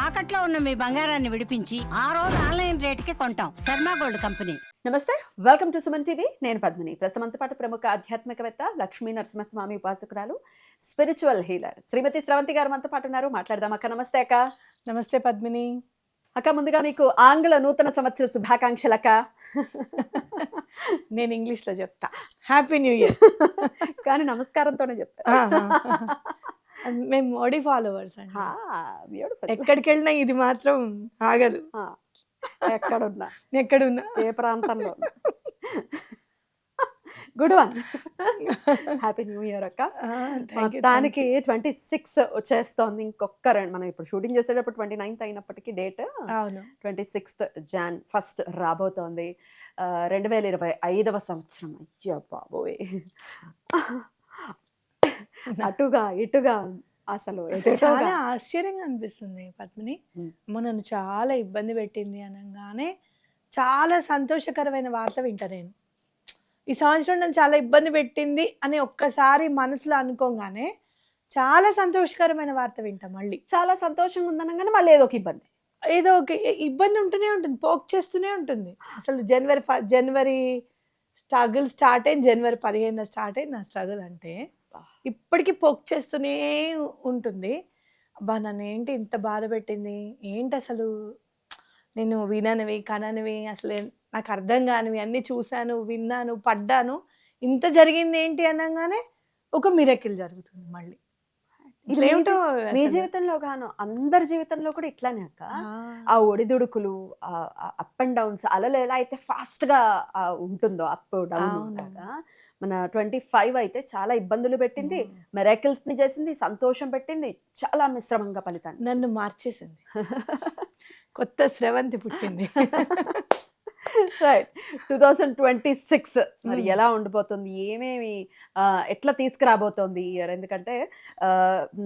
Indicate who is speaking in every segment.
Speaker 1: తాకట్లో ఉన్న మీ బంగారాన్ని విడిపించి ఆ రోజు ఆన్లైన్ రేటుకి కొంటాం. Sharma gold company.
Speaker 2: నమస్తే, వెల్కమ్ టు సుమన్ టీవీ. నేను పద్మిని. ప్రస్తుతంతో పాటు ప్రముఖ ఆధ్యాత్మికవేత్త లక్ష్మీ నరసింహస్వామి ఉపాసకురాలు, స్పిరిచువల్ హీలర్ శ్రీమతి స్రవంతి గారు మనతో పాటు ఉన్నారు. మాట్లాడదాం అక్క. నమస్తే అక్క.
Speaker 3: నమస్తే పద్మిని.
Speaker 2: అక్క, ముందుగా మీకు ఆంగ్ల నూతన సంవత్సర శుభాకాంక్షలు అక్క.
Speaker 3: నేను ఇంగ్లీష్లో చెప్తా, హ్యాపీ న్యూ ఇయర్.
Speaker 2: కానీ నమస్కారంతోనే చెప్తాను.
Speaker 3: మేము మోడీ ఫాలోవర్స్ అండి.
Speaker 2: బ్యూటిఫుల్.
Speaker 3: ఎక్కడికి వెళ్ళినా ఇది మాత్రం ఆగదు.
Speaker 2: ఎక్కడున్నా
Speaker 3: ఎక్కడున్నా
Speaker 2: ఏ ప్రాంతంలో. Good one. Happy new year అక్క. మొత్తానికి 26 వచ్చేస్తోంది. ఇంకొక మనం ఇప్పుడు షూటింగ్ చేసేటప్పుడు 29th అయినప్పటికీ డేట్ 26th Jan 1st రాబోతోంది. 2025వ సంవత్సరం. అయ్యో బాబోయ్, అటుగా ఇటుగా అసలు
Speaker 3: చాలా ఆశ్చర్యంగా అనిపిస్తుంది పద్మిని. నన్ను చాలా ఇబ్బంది పెట్టింది అనగానే చాలా సంతోషకరమైన వార్త వింటా నేను. ఈ సంవత్సరం నన్ను చాలా ఇబ్బంది పెట్టింది అని ఒక్కసారి మనసులో అనుకోగానే చాలా సంతోషకరమైన వార్త వింటా. మళ్ళీ
Speaker 2: చాలా సంతోషంగా ఉందనగానే మళ్ళీ ఏదో ఒక ఇబ్బంది,
Speaker 3: ఏదో ఒక ఇబ్బంది ఉంటూనే ఉంటుంది, పోక్ చేస్తూనే ఉంటుంది. అసలు జనవరి స్ట్రగుల్ స్టార్ట్ అయింది. జనవరి 15 స్టార్ట్ అయింది నా స్ట్రగుల్. అంటే ఇప్పటికీ పోక్ చేస్తూనే ఉంటుంది. అబ్బా, నన్ను ఏంటి ఇంత బాధ పెట్టింది, ఏంటి అసలు నేను విననివి కననివి అసలు నాకు అర్థం కానివి అన్నీ చూశాను, విన్నాను, పడ్డాను. ఇంత జరిగింది ఏంటి అనగానే ఒక మిరకిల్ జరుగుతుంది మళ్ళీ. ఇట్లేమిటో
Speaker 2: మీ జీవితంలో గాను అందరి జీవితంలో కూడా ఇట్లానే అక్క. ఆ ఒడిదుడుకులు, అప్ అండ్ డౌన్స్, అలలు ఎలా అయితే ఫాస్ట్ గా ఉంటుందో అప్ డౌన్ లాగా, మన 25 అయితే చాలా ఇబ్బందులు పెట్టింది, మిరాకిల్స్ ని చేసింది, సంతోషం పెట్టింది, చాలా మిశ్రమంగా ఫలితాన్ని
Speaker 3: నన్ను మార్చేసింది. కొత్త స్రవంతి పుట్టింది.
Speaker 2: రైట్. 2026 మరి ఎలా ఉండిపోతుంది, ఏమేమి ఎట్లా తీసుకురాబోతోంది ఈ ఇయర్? ఎందుకంటే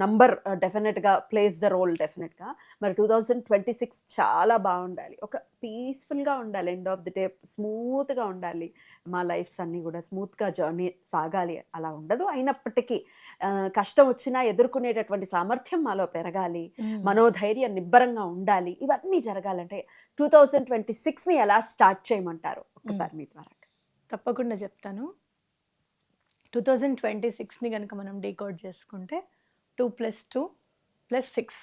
Speaker 2: నంబర్ డెఫినెట్గా ప్లేస్ ద రోల్ డెఫినెట్గా. మరి 2026 చాలా బాగుండాలి, ఒక పీస్ఫుల్గా ఉండాలి, ఎండ్ ఆఫ్ ది డే స్మూత్గా ఉండాలి, మా లైఫ్స్ అన్నీ కూడా స్మూత్గా జర్నీ సాగాలి. అలా ఉండదు. అయినప్పటికీ కష్టం వచ్చినా ఎదుర్కొనేటటువంటి సామర్థ్యం మాలో పెరగాలి, మనోధైర్యం నిబ్బరంగా ఉండాలి. ఇవన్నీ జరగాలంటే 2026ని ఎలా స్టార్ట్ చేయమంటారు ఒక్కసారి మీ ద్వారా?
Speaker 3: తప్పకుండా చెప్తాను. 2026ని కనుక మనం డీకోడ్ చేసుకుంటే 2 + 2 + 6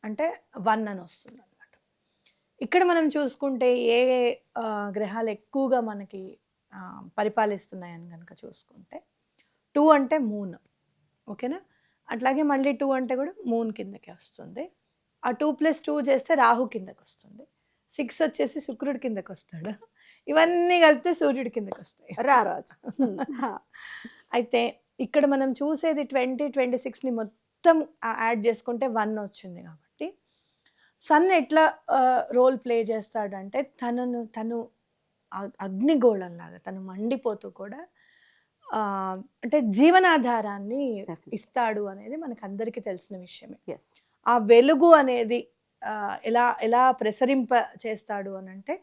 Speaker 3: అంటే 1 అని వస్తుంది అనమాట. ఇక్కడ మనం చూసుకుంటే ఏ గ్రహాలు ఎక్కువగా మనకి పరిపాలిస్తున్నాయని కనుక చూసుకుంటే 2 అంటే మూన్, ఓకేనా. అట్లాగే మళ్ళీ 2 అంటే కూడా మూన్ కిందకి వస్తుంది. ఆ 2 + 2 చేస్తే రాహు కిందకి వస్తుంది. 6 వచ్చేసి శుక్రుడి కిందకి వస్తాడు. ఇవన్నీ కలిపితే సూర్యుడి కిందకి వస్తాయి.
Speaker 2: రారాజు.
Speaker 3: అయితే ఇక్కడ మనం చూసేది 2026ని మొత్తం యాడ్ చేసుకుంటే 1 వచ్చింది. కాబట్టి సన్ ఎట్లా రోల్ ప్లే చేస్తాడంటే తను అగ్నిగోళంలాగా తను మండిపోతూ కూడా అంటే జీవనాధారాన్ని ఇస్తాడు అనేది మనకు అందరికీ తెలిసిన విషయమే. ఆ వెలుగు అనేది ఎలా ప్రసరింప చేస్తాడు అని అంటే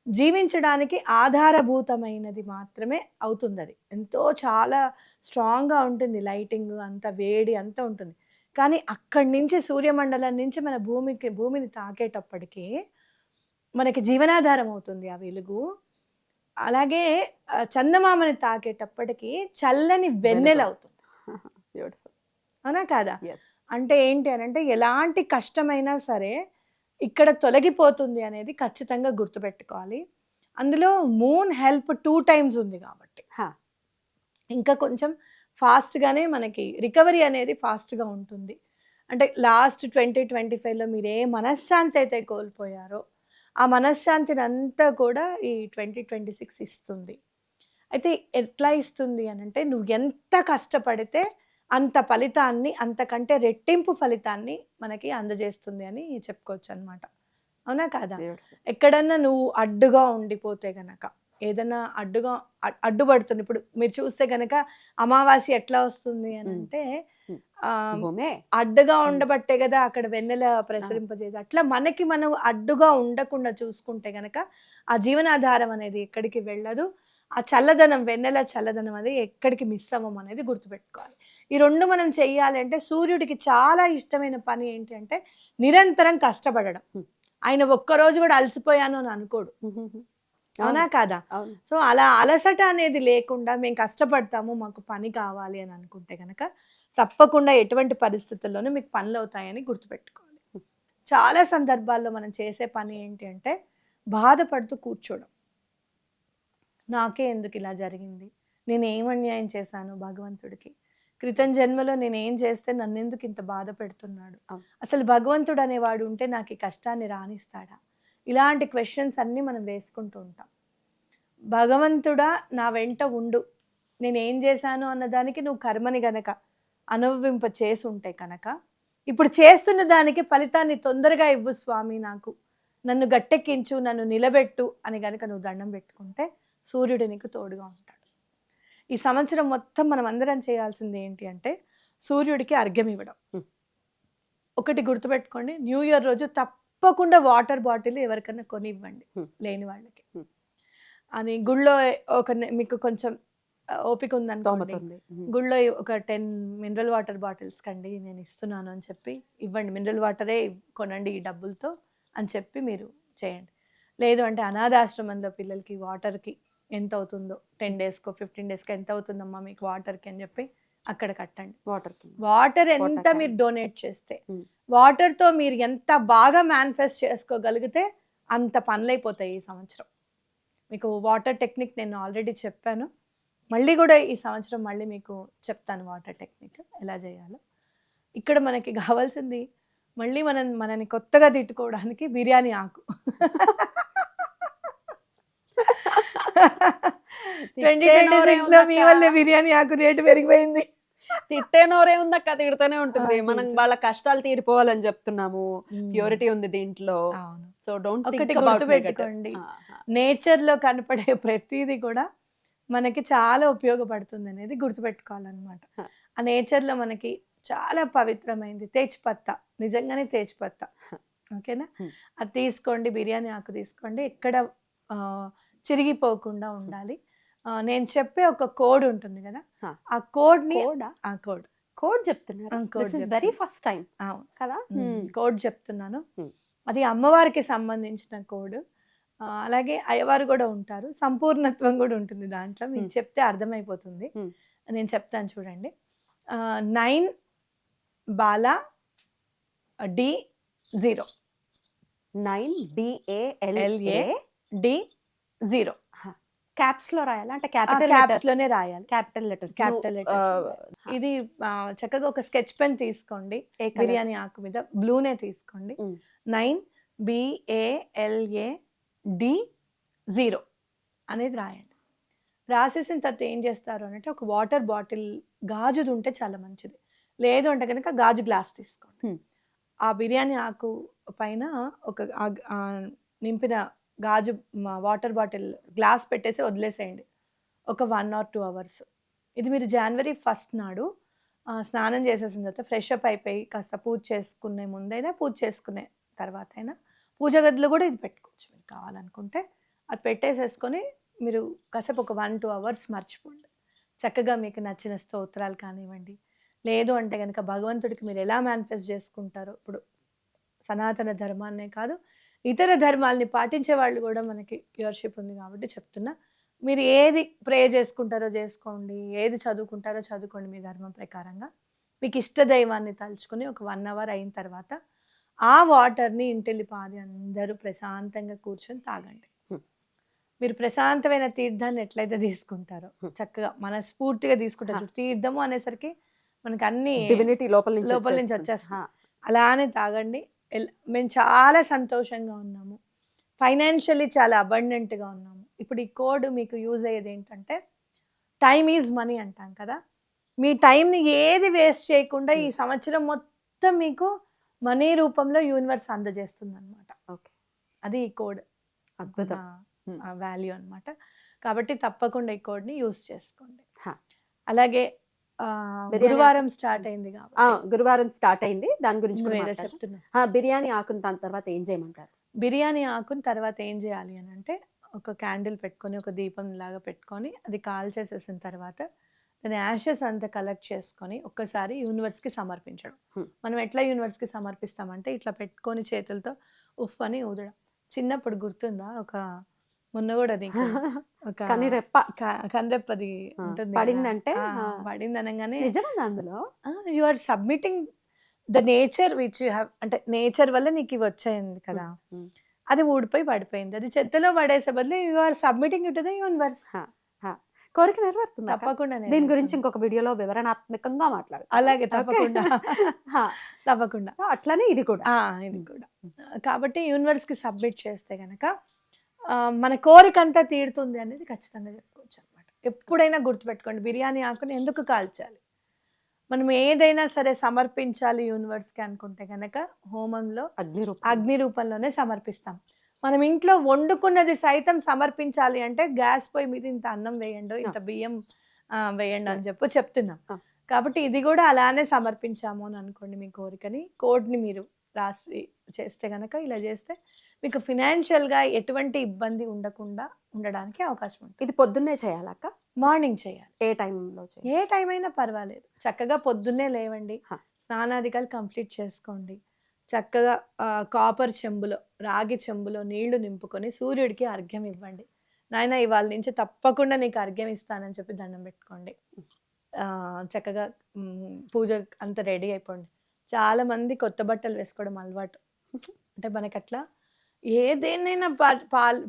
Speaker 3: జీవించడానికి ఆధారభూతమైనది మాత్రమే అవుతుంది. అది ఎంతో చాలా స్ట్రాంగ్గా ఉంటుంది, లైటింగ్ అంత వేడి అంతా ఉంటుంది. కానీ అక్కడి నుంచి సూర్యమండలం నుంచి మన భూమిని తాకేటప్పటికీ మనకి జీవనాధారం అవుతుంది ఆ వెలుగు. అలాగే చందమామని తాకేటప్పటికి చల్లని వెన్నెల అవుతుంది. అవునా కాదా? అంటే ఏంటి అని అంటే ఎలాంటి కష్టమైనా సరే ఇక్కడ తొలగిపోతుంది అనేది ఖచ్చితంగా గుర్తుపెట్టుకోవాలి. అందులో మూన్ హెల్ప్ 2 times ఉంది కాబట్టి ఇంకా కొంచెం ఫాస్ట్గానే మనకి రికవరీ అనేది ఫాస్ట్గా ఉంటుంది. అంటే లాస్ట్ 2025లో మీరు ఏ మనశ్శాంతి అయితే కోల్పోయారో ఆ మనశ్శాంతిని అంతా కూడా ఈ 2026 ఇస్తుంది. అయితే ఎట్లా ఇస్తుంది అని అంటే నువ్వు ఎంత కష్టపడితే అంత ఫలితాన్ని, అంతకంటే రెట్టింపు ఫలితాన్ని మనకి అందజేస్తుంది అని చెప్పుకోవచ్చు అనమాట. అవునా కాదా? ఎక్కడన్నా నువ్వు అడ్డుగా ఉండిపోతే గనక, ఏదైనా అడ్డుపడుతుంది. ఇప్పుడు మీరు చూస్తే గనక అమావాస్య ఎట్లా వస్తుంది అని అంటే అడ్డుగా ఉండబట్టే కదా అక్కడ వెన్నెల ప్రసరింపజేది. అట్లా మనం అడ్డుగా ఉండకుండా చూసుకుంటే గనక ఆ జీవనాధారం అనేది ఎక్కడికి వెళ్ళదు. ఆ చల్లదనం, వెన్నెల చల్లదనం అనేది ఎక్కడికి మిస్ అవ్వం అనేది గుర్తుపెట్టుకోవాలి. ఈ 2 మనం చెయ్యాలంటే సూర్యుడికి చాలా ఇష్టమైన పని ఏంటి అంటే నిరంతరం కష్టపడడం. ఆయన ఒక్కరోజు కూడా అలసిపోయాను అని అనుకోడు. అవునా కాదా?
Speaker 2: అవును.
Speaker 3: సో అలా అలసట అనేది లేకుండా మేము కష్టపడతాము, మాకు పని కావాలి అని అనుకుంటే గనక తప్పకుండా ఎటువంటి పరిస్థితుల్లోనూ మీకు పనులు అవుతాయని గుర్తుపెట్టుకోవాలి. చాలా సందర్భాల్లో మనం చేసే పని ఏంటి అంటే బాధపడుతూ కూర్చోవడం. నాకే ఎందుకు ఇలా జరిగింది, నేను ఏం అన్యాయం చేశాను భగవంతుడికి, క్రితం జన్మలో నేను ఏం చేస్తే నన్ను ఎందుకు ఇంత బాధ పెడుతున్నాడు, అసలు భగవంతుడు అనేవాడు ఉంటే నాకు ఈ కష్టాన్ని రానిస్తాడా, ఇలాంటి క్వశ్చన్స్ అన్నీ మనం వేసుకుంటూ ఉంటాం. భగవంతుడా నా వెంట ఉండు, నేనేం చేశాను అన్నదానికి నువ్వు కర్మని గనక అనుభవింప చేసి ఉంటే కనుక ఇప్పుడు చేస్తున్న దానికి ఫలితాన్ని తొందరగా ఇవ్వు స్వామి, నాకు నన్ను గట్టెక్కించు, నన్ను నిలబెట్టు అని గనక నువ్వు దండం పెట్టుకుంటే సూర్యుడు నీకు తోడుగా ఉంటాడు. ఈ సంవత్సరం మొత్తం మనం అందరం చేయాల్సింది ఏంటి అంటే సూర్యుడికి అర్ఘ్యం ఇవ్వడం. ఒకటి గుర్తుపెట్టుకోండి, న్యూ ఇయర్ రోజు తప్పకుండా వాటర్ బాటిల్ ఎవరికైనా కొని ఇవ్వండి లేని వాళ్ళకి. అని గుళ్ళో మీకు కొంచెం ఓపిక ఉందనుకోండి, గుళ్ళో ఒక 10 మినరల్ వాటర్ బాటిల్స్ కండి నేను ఇస్తున్నాను అని చెప్పి ఇవ్వండి. మినరల్ వాటరే కొనండి ఈ డబ్బులతో అని చెప్పి మీరు చేయండి. లేదు అంటే అనాథాశ్రమంలో పిల్లలకి వాటర్కి ఎంత అవుతుందో 10 డేస్కో 15 డేస్కో ఎంత అవుతుందమ్మా మీకు వాటర్కి అని చెప్పి అక్కడ కట్టండి. వాటర్ ఎంత మీరు డొనేట్ చేస్తే, వాటర్తో మీరు ఎంత బాగా మేనిఫెస్ట్ చేసుకోగలిగితే అంత పనులైపోతాయి ఈ సంవత్సరం. మీకు వాటర్ టెక్నిక్ నేను ఆల్రెడీ చెప్పాను, మళ్ళీ కూడా ఈ సంవత్సరం మళ్ళీ మీకు చెప్తాను వాటర్ టెక్నిక్ ఎలా చేయాలో. ఇక్కడ మనకి కావాల్సింది మళ్ళీ మనని కొత్తగా తిట్టుకోవడానికి బిర్యానీ ఆకు. 2026లో మీ వల్లే బిర్యానీ ఆకు రేటు పెరిగిపోయింది.
Speaker 2: తిట్టేనోరే ఉందక్క, తిడుతూనే ఉంటుంది. మనం వాళ్ళ కష్టాలు తీరిపోవాలని చెప్తున్నాము, ప్యూరిటీ ఉంది దీంట్లో. సో డోంట్
Speaker 3: ఒకటి గుర్తుపెట్టుకోండి, నేచర్ లో కనపడే ప్రతిదీ కూడా మనకి చాలా ఉపయోగపడుతుంది అనేది గుర్తుపెట్టుకోవాలన్నమాట. ఆ నేచర్ లో మనకి చాలా పవిత్రమైంది తేజ్పత్తా, నిజంగానే తేజ్పత్తా. ఓకేనా, అది తీసుకోండి, బిర్యానీ ఆకు తీసుకోండి, ఎక్కడ చిరిగిపోకుండా ఉండాలి. నేను చెప్పే ఒక కోడ్ ఉంటుంది కదా, ఆ కోడ్
Speaker 2: చెప్తున్నారు. వెరీ ఫస్ట్ టైం కదా,
Speaker 3: కోడ్ చెప్తున్నాను. అది అమ్మవారికి సంబంధించిన కోడ్. అలాగే అయ్యవారు కూడా ఉంటారు, సంపూర్ణత్వం కూడా ఉంటుంది దాంట్లో. మీకు చెప్తే అర్థమైపోతుంది. నేను చెప్తాను చూడండి. 9 Bala D0,
Speaker 2: 9 BALA
Speaker 3: D0
Speaker 2: caps లో రాయాలి అంటే
Speaker 3: క్యాప్స్ లోనే రాయాలి,
Speaker 2: క్యాపిటల్ లెటర్స్.
Speaker 3: ఇది చక్కగా ఒక స్కెచ్ పెన్ తీసుకోండి, బిర్యానీ ఆకు మీద బ్లూనే తీసుకోండి. 9 BALA D0 అనేది రాయండి. రాసేసిన తర్వాత ఏం చేస్తారు అంటే ఒక వాటర్ బాటిల్ గాజుది ఉంటే చాలా మంచిది, లేదు అంటే కనుక గాజు గ్లాస్ తీసుకోండి. ఆ బిర్యానీ ఆకు పైన ఒక నింపిన గాజు వాటర్ బాటిల్ గ్లాస్ పెట్టేసి వదిలేసేయండి ఒక 1 or 2 hours. ఇది మీరు January 1st నాడు స్నానం చేసేసిన తర్వాత ఫ్రెష్ అప్ అయిపోయి కాస్త పూజ చేసుకునే ముందైనా, పూజ చేసుకునే తర్వాత అయినా, పూజ గదిలో కూడా ఇది పెట్టుకోవచ్చు మీరు కావాలనుకుంటే. అది పెట్టేసేసుకొని మీరు కాసేపు ఒక 1-2 hours మర్చిపోండి. చక్కగా మీకు నచ్చిన స్తోత్రాలు కానివ్వండి, లేదు అంటే కనుక భగవంతుడికి మీరు ఎలా మేనిఫెస్ట్ చేసుకుంటారో, ఇప్పుడు సనాతన ధర్మాన్నే కాదు ఇతర ధర్మాల్ని పాటించే వాళ్ళు కూడా మనకి వ్యూవర్షిప్ ఉంది కాబట్టి చెప్తున్నా, మీరు ఏది ప్రే చేసుకుంటారో చేసుకోండి, ఏది చదువుకుంటారో చదువుకోండి మీ ధర్మం ప్రకారంగా. మీకు ఇష్ట దైవాన్ని తలుచుకొని ఒక 1 hour అయిన తర్వాత ఆ వాటర్ని ఇంటిల్లిపాది అందరూ ప్రశాంతంగా కూర్చొని తాగండి. మీరు ప్రశాంతమైన తీర్థాన్ని ఎట్లయితే తీసుకుంటారో, చక్కగా మనస్ఫూర్తిగా తీసుకుంటారు. తీర్థము అనేసరికి మనకి అన్ని
Speaker 2: డివినిటీ లోపల
Speaker 3: నుంచి వచ్చేస్తుంది. అలానే తాగండి. మేము చాలా సంతోషంగా ఉన్నాము, ఫైనాన్షియల్లీ చాలా అబండెంట్గా ఉన్నాము. ఇప్పుడు ఈ కోడ్ మీకు యూజ్ అయ్యేది ఏంటంటే టైమ్ ఈజ్ మనీ అంటాం కదా, మీ టైంని ఏది వేస్ట్ చేయకుండా ఈ సంవత్సరం మొత్తం మీకు మనీ రూపంలో యూనివర్స్ అందజేస్తుంది అనమాట. ఓకే, అది ఈ కోడ్ అద్భుతం వాల్యూ అనమాట. కాబట్టి తప్పకుండా ఈ కోడ్ని యూజ్ చేసుకోండి. అలాగే గురువారం స్టార్ట్ అయింది కాబట్టి,
Speaker 2: గురువారం స్టార్ట్ అయింది, దాని గురించి
Speaker 3: చెప్తున్నా.
Speaker 2: బిర్యానీ ఆకుని దాని తర్వాత ఏం చేయమంటారు?
Speaker 3: బిర్యానీ ఆకుని తర్వాత ఏం చేయాలి అని అంటే ఒక క్యాండిల్ పెట్టుకొని, ఒక దీపం లాగా పెట్టుకొని అది కాల్ చేసేసిన తర్వాత దాని యాషెస్ అంతా కలెక్ట్ చేసుకొని ఒక్కసారి యూనివర్స్కి సమర్పించడం. మనం ఎట్లా యూనివర్స్కి సమర్పిస్తామంటే ఇట్లా పెట్టుకొని చేతులతో ఉఫ్ అని ఊదడం. చిన్నప్పుడు గుర్తుందా ఒక మొన్న కూడా నీకు ఒక
Speaker 2: కానీ రెప్ప
Speaker 3: కన్రెప్పది ఉంటుంది కదా.
Speaker 2: పడిందంటే
Speaker 3: పడింది అనగానే
Speaker 2: నిజమన్నా అందులో
Speaker 3: you are submitting the nature which you have, అంటే నేచర్ వల్ల నీకు ఇవి వచ్చాయింది కదా, అది ఊడిపోయి పడిపోయింది. అది చెత్తలో పడేసే బదులు you are submitting to the universe.
Speaker 2: కోరిక నెరవేరుతుంది.
Speaker 3: తప్పకుండా
Speaker 2: దీని గురించి ఇంకొక వీడియోలో వివరణాత్మకంగా మాట్లాడతాం.
Speaker 3: అలాగే తప్పకుండా తప్పకుండా.
Speaker 2: అట్లనే ఇది కూడా
Speaker 3: ఇది కూడా. కాబట్టి యూనివర్స్కి సబ్మిట్ చేస్తే గనక మన కోరిక అంతా తీరుతుంది అనేది ఖచ్చితంగా చెప్పుకోవచ్చు అనమాట. ఎప్పుడైనా గుర్తుపెట్టుకోండి, బిర్యానీ ఆకుని ఎందుకు కాల్చాలి? మనం ఏదైనా సరే సమర్పించాలి యూనివర్స్కి అనుకుంటే కనుక హోమంలో అగ్ని రూపంలోనే సమర్పిస్తాం. మనం ఇంట్లో వండుకున్నది సైతం సమర్పించాలి అంటే గ్యాస్ పొయ్యి మీద ఇంత అన్నం వేయండి, ఇంత బియ్యం వేయండి అని చెప్తున్నాం. కాబట్టి ఇది కూడా అలానే సమర్పించాము అని అనుకోండి మీ కోరికని. కోడ్ని మీరు రాసి చేస్తే కనుక, ఇలా చేస్తే మీకు ఫినాన్షియల్గా ఎటువంటి ఇబ్బంది ఉండకుండా ఉండడానికి అవకాశం ఉంటుంది.
Speaker 2: ఇది పొద్దున్నే చేయాలక్క?
Speaker 3: మార్నింగ్ చేయాలి.
Speaker 2: ఏ టైంలో?
Speaker 3: ఏ టైం అయినా పర్వాలేదు. చక్కగా పొద్దున్నే లేవండి, స్నానాధికాలు కంప్లీట్ చేసుకోండి. చక్కగా కాపర్ చెంబులో, రాగి చెంబులో నీళ్లు నింపుకొని సూర్యుడికి అర్ఘ్యం ఇవ్వండి. నాయన ఇవాళ నుంచి తప్పకుండా నీకు అర్ఘ్యం ఇస్తానని చెప్పి దండం పెట్టుకోండి. చక్కగా పూజ అంతా రెడీ అయిపోండి. చాలా మంది కొత్త బట్టలు వేసుకోవడం అలవాటు. అంటే మనకి అట్లా ఏదేనైనా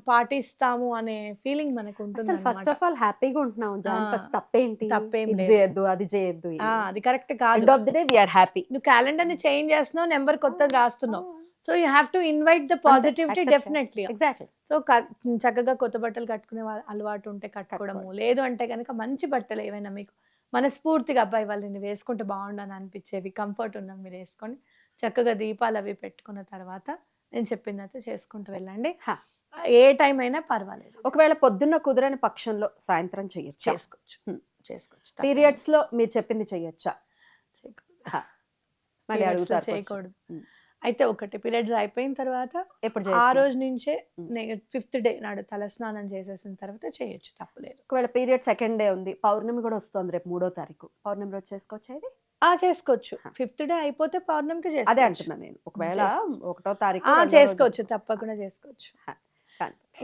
Speaker 3: పాటిస్తాము అనే ఫీలింగ్ మనకు ఉంటుంది.
Speaker 2: ఫస్ట్ ఆఫ్ ఆల్ హ్యాపీగా ఉంటున్నాం. తప్పేం చేయొద్దు, అది చేయొద్దు,
Speaker 3: అది కరెక్ట్ కాదు.
Speaker 2: End of the day we are happy.
Speaker 3: నువ్వు క్యాలెండర్ ని చేంజ్ చేస్తున్నావు, నెంబర్ కొత్తది రాస్తున్నావు. So you have to invite the positivity definitely.
Speaker 2: Exactly.
Speaker 3: So చక్కగా కొత్త బట్టలు కట్టుకునే అలవాటు ఉంటే కట్టుకోవడము, లేదు అంటే కనుక మంచి బట్టలు ఏవైనా మీకు మనస్ఫూర్తిగా అబ్బాయి వాళ్ళని వేసుకుంటే బాగుండని అనిపించేవి, కంఫర్ట్ ఉన్నవి మీరు వేసుకొని చక్కగా దీపాలు అవి పెట్టుకున్న తర్వాత నేను చెప్పినట్టు చేసుకుంటూ వెళ్ళండి. ఏ టైం అయినా పర్వాలేదు.
Speaker 2: ఒకవేళ పొద్దున్న కుదరని పక్షంలో సాయంత్రం చేసుకోవచ్చు. పీరియడ్స్ లో మీరు చెప్పింది చేయొచ్చా?
Speaker 3: చేయకూడదు. అయితే ఒకటి పీరియడ్స్ అయిపోయిన తర్వాత ఆ రోజు నుంచే 5th డే నాడు తలస్నానం చేసేసిన తర్వాత చేయొచ్చు, తప్పలేదు.
Speaker 2: ఒకవేళ పీరియడ్ సెకండ్ డే ఉంది, పౌర్ణమి కూడా వస్తుంది రేపు 3వ తారీఖు, పౌర్ణమి రోజు చేసుకోవచ్చు ఇది?
Speaker 3: చేసుకోవచ్చు. 5th డే అయిపోతే పౌర్ణమికి చేసుకోవచ్చు.
Speaker 2: అదే అంటున్నా నేను. ఒకవేళ 1వ తారీఖు
Speaker 3: చేసుకోవచ్చు, తప్పకుండా చేసుకోవచ్చు.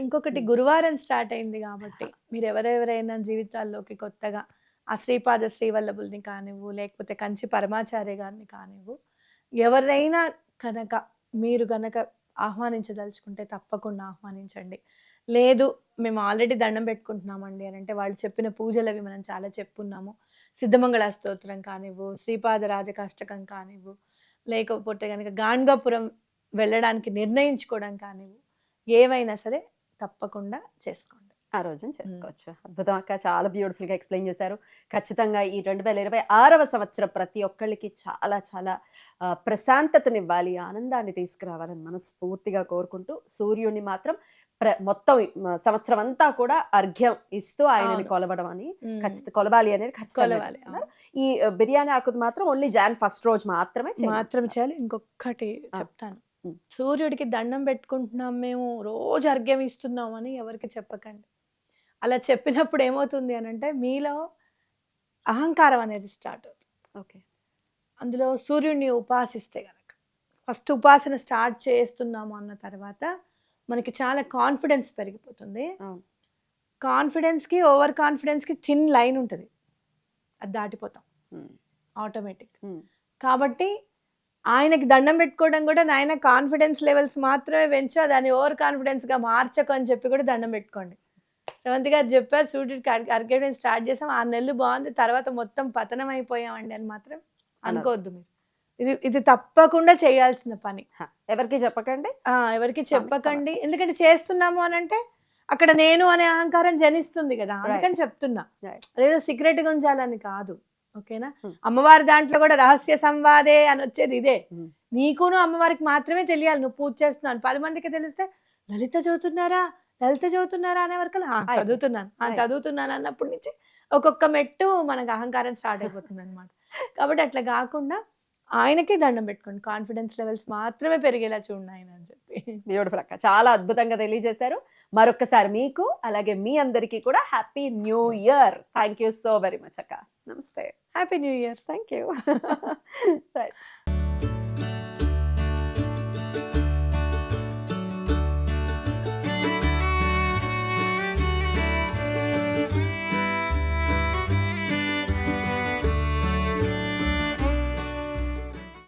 Speaker 3: ఇంకొకటి గురువారం స్టార్ట్ అయింది కాబట్టి మీరు ఎవరెవరైనా జీవితాల్లోకి కొత్తగా ఆ శ్రీపాద శ్రీవల్లభుల్ని కానివ్వు, లేకపోతే కంచి పరమాచార్య గారిని కానివ్వు, ఎవరైనా కనుక మీరు కనుక ఆహ్వానించదలుచుకుంటే తప్పకుండా ఆహ్వానించండి. లేదు మేము ఆల్రెడీ దండం పెట్టుకుంటున్నామండి అని అంటే వాళ్ళు చెప్పిన పూజలు అవి మనం చాలా చెప్పున్నాము. సిద్ధమంగళ స్తోత్రం కానివ్వు, శ్రీపాద రాజకాష్టకం కానివ్వు, లేకపోతే కనుక గాణ్గాపురం వెళ్ళడానికి నిర్ణయించుకోవడం కానివ్వు, ఏవైనా సరే తప్పకుండా చేసుకోండి.
Speaker 2: ఆ రోజున చేసుకోవచ్చు. అద్భుతం అక్క, చాలా బ్యూటిఫుల్గా ఎక్స్ప్లెయిన్ చేశారు. ఖచ్చితంగా ఈ 2026వ సంవత్సరం ప్రతి ఒక్కళ్ళకి చాలా చాలా ప్రశాంతతనివ్వాలి, ఆనందాన్ని తీసుకురావాలని మనస్ఫూర్తిగా కోరుకుంటూ, సూర్యుడిని మాత్రం మొత్తం సంవత్సరం అంతా కూడా అర్ఘ్యం ఇస్తూ ఆయనని కొలవడం అని కొలవాలి అనేది ఖచ్చితంగా. ఈ బిర్యానీ ఆకుది మాత్రం ఓన్లీ Jan 1st రోజు మాత్రమే
Speaker 3: చేయాలి. ఇంకొకటి చెప్తాను, సూర్యుడికి దండం పెట్టుకుంటున్నాం మేము, రోజు అర్ఘ్యం ఇస్తున్నాం అని ఎవరికి చెప్పకండి. అలా చెప్పినప్పుడు ఏమవుతుంది అని అంటే మీలో అహంకారం అనేది స్టార్ట్ అవుతుంది.
Speaker 2: ఓకే. అందులో
Speaker 3: సూర్యుడిని ఉపాసిస్తే కనుక ఫస్ట్ ఉపాసన స్టార్ట్ చేస్తున్నాము అన్న తర్వాత మనకి చాలా కాన్ఫిడెన్స్ పెరిగిపోతుంది. కాన్ఫిడెన్స్కి ఓవర్ కాన్ఫిడెన్స్కి థిన్ లైన్ ఉంటుంది, అది దాటిపోతాం ఆటోమేటిక్. కాబట్టి ఆయనకి దండం పెట్టుకోవడం కూడా నాయన కాన్ఫిడెన్స్ లెవెల్స్ మాత్రమే పెంచు, దాన్ని ఓవర్ కాన్ఫిడెన్స్గా మార్చకు అని చెప్పి కూడా దండం పెట్టుకోండి. శ్రవంతి గారు చెప్పారు, సూర్యుడికి అర్ఘ్యం స్టార్ట్ చేసాం 6 నెలలు బాగుంది, తర్వాత మొత్తం పతనం అయిపోయామండి అని మాత్రం అనుకోవద్దు మీరు. ఇది తప్పకుండా చేయాల్సిన పని.
Speaker 2: ఎవరికి చెప్పకండి,
Speaker 3: ఎవరికి చెప్పకండి. ఎందుకంటే చేస్తున్నాము అని అంటే అక్కడ నేను అనే అహంకారం జనిస్తుంది కదా, అందుకని చెప్తున్నా. అదేదో సీక్రెట్గా ఉంచాలని కాదు, ఓకేనా? అమ్మవారి దాంట్లో కూడా రహస్య సంవాదే అని వచ్చేది ఇదే. నీకును అమ్మవారికి మాత్రమే తెలియాలి నువ్వు పూజ చేస్తున్నాను. 10 మందికి తెలిస్తే లలిత చదువుతున్నారా అనే వరకు చదువుతున్నాను అన్నప్పటి నుంచి ఒక్కొక్క మెట్టు మనకు అహంకారం స్టార్ట్ అయిపోతుంది అనమాట. కాబట్టి అట్లా కాకుండా ఆయనకే దండం పెట్టుకోండి, కాన్ఫిడెన్స్ లెవెల్స్ మాత్రమే పెరిగేలా చూడండి ఆయన అని చెప్పి.
Speaker 2: బ్యూటిఫుల్ అక్క, చాలా అద్భుతంగా తెలియజేశారు. మరొకసారి మీకు అలాగే మీ అందరికీ కూడా happy new year. Thank you so very much అక్క. నమస్తే.
Speaker 3: Happy new year.
Speaker 2: Thank you. Right.